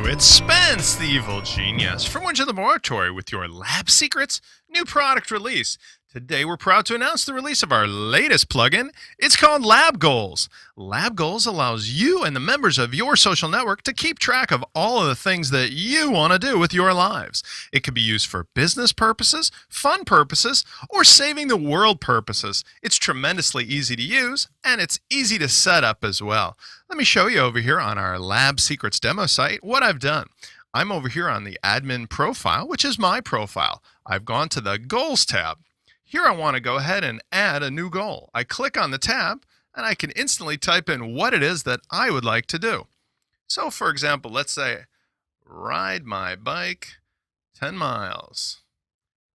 It's Spence, the evil genius, from Winch of the Laboratory with your Lab Secrets new product release. Today, we're proud to announce the release of our latest plugin. It's called Lab Goals. Lab Goals allows you and the members of your social network to keep track of all of the things that you want to do with your lives. It can be used for business purposes, fun purposes, or saving the world purposes. It's tremendously easy to use, and it's easy to set up as well. Let me show you over here on our Lab Secrets demo site what I've done. I'm over here on the admin profile, which is my profile. I've gone to the Goals tab. Here I want to go ahead and add a new goal. I click on the tab and I can instantly type in what it is that I would like to do. So for example, let's say ride my bike 10 miles.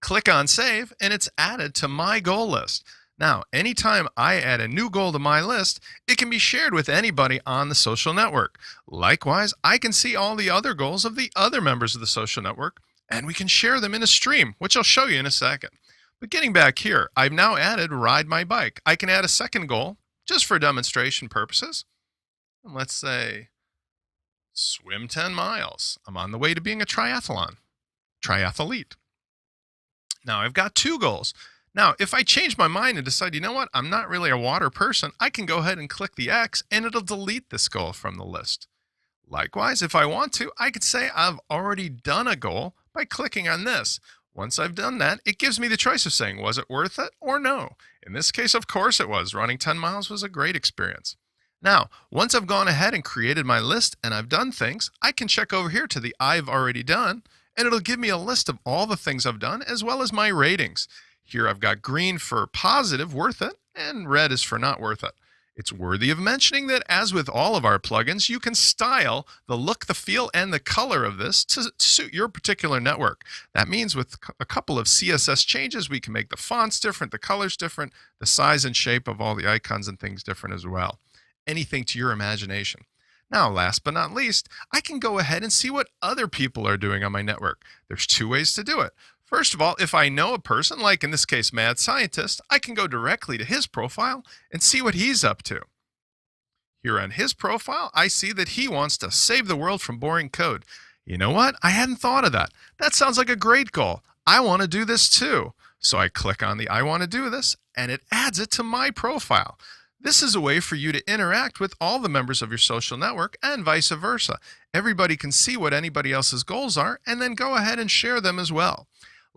Click on save and it's added to my goal list. Now, anytime I add a new goal to my list, it can be shared with anybody on the social network. Likewise, I can see all the other goals of the other members of the social network, and we can share them in a stream, which I'll show you in a second. But getting back here, I've now added ride my bike. I can add a second goal just for demonstration purposes. And let's say swim 10 miles. I'm on the way to being a triathlete. Now I've got two goals. Now, if I change my mind and decide, you know what, I'm not really a water person, I can go ahead and click the X and it'll delete this goal from the list. Likewise, if I want to, I could say I've already done a goal by clicking on this. Once I've done that, it gives me the choice of saying, was it worth it or no? In this case, of course it was. Running 10 miles was a great experience. Now, once I've gone ahead and created my list and I've done things, I can check over here to the I've already done, and it'll give me a list of all the things I've done as well as my ratings. Here I've got green for positive, worth it, and red is for not worth it. It's worthy of mentioning that, as with all of our plugins, you can style the look, the feel, and the color of this to suit your particular network. That means with a couple of CSS changes, we can make the fonts different, the colors different, the size and shape of all the icons and things different as well. Anything to your imagination. Now, last but not least, I can go ahead and see what other people are doing on my network. There's two ways to do it. First of all, if I know a person, like in this case, Mad Scientist, I can go directly to his profile and see what he's up to. Here on his profile, I see that he wants to save the world from boring code. You know what? I hadn't thought of that. That sounds like a great goal. I want to do this too. So I click on the I want to do this, and it adds it to my profile. This is a way for you to interact with all the members of your social network and vice versa. Everybody can see what anybody else's goals are and then go ahead and share them as well.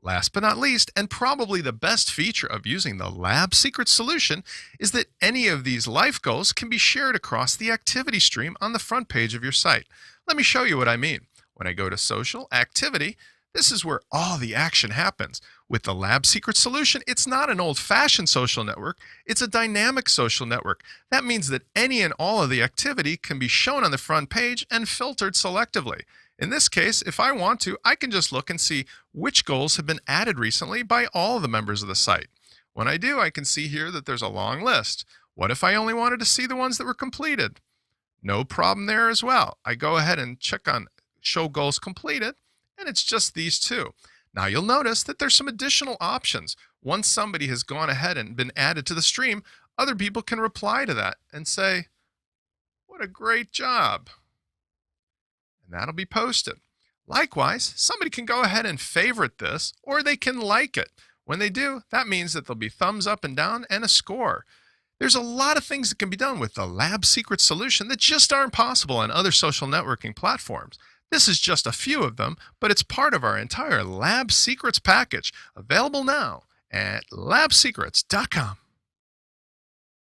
Last but not least, and probably the best feature of using the Lab Secrets solution, is that any of these life goals can be shared across the activity stream on the front page of your site. Let me show you what I mean. When I go to Social Activity, this is where all the action happens. With the Lab Secrets solution, it's not an old-fashioned social network, it's a dynamic social network. That means that any and all of the activity can be shown on the front page and filtered selectively. In this case, if I want to, I can just look and see which goals have been added recently by all of the members of the site. When I do, I can see here that there's a long list. What if I only wanted to see the ones that were completed? No problem there as well. I go ahead and check on Show Goals Completed, and it's just these two. Now you'll notice that there's some additional options. Once somebody has gone ahead and been added to the stream, other people can reply to that and say, "What a great job." And that'll be posted. Likewise, somebody can go ahead and favorite this, or they can like it. When they do, that means that there'll be thumbs up and down and a score. There's a lot of things that can be done with the Lab Secrets solution that just aren't possible on other social networking platforms. This is just a few of them, but it's part of our entire Lab Secrets package, available now at labsecrets.com.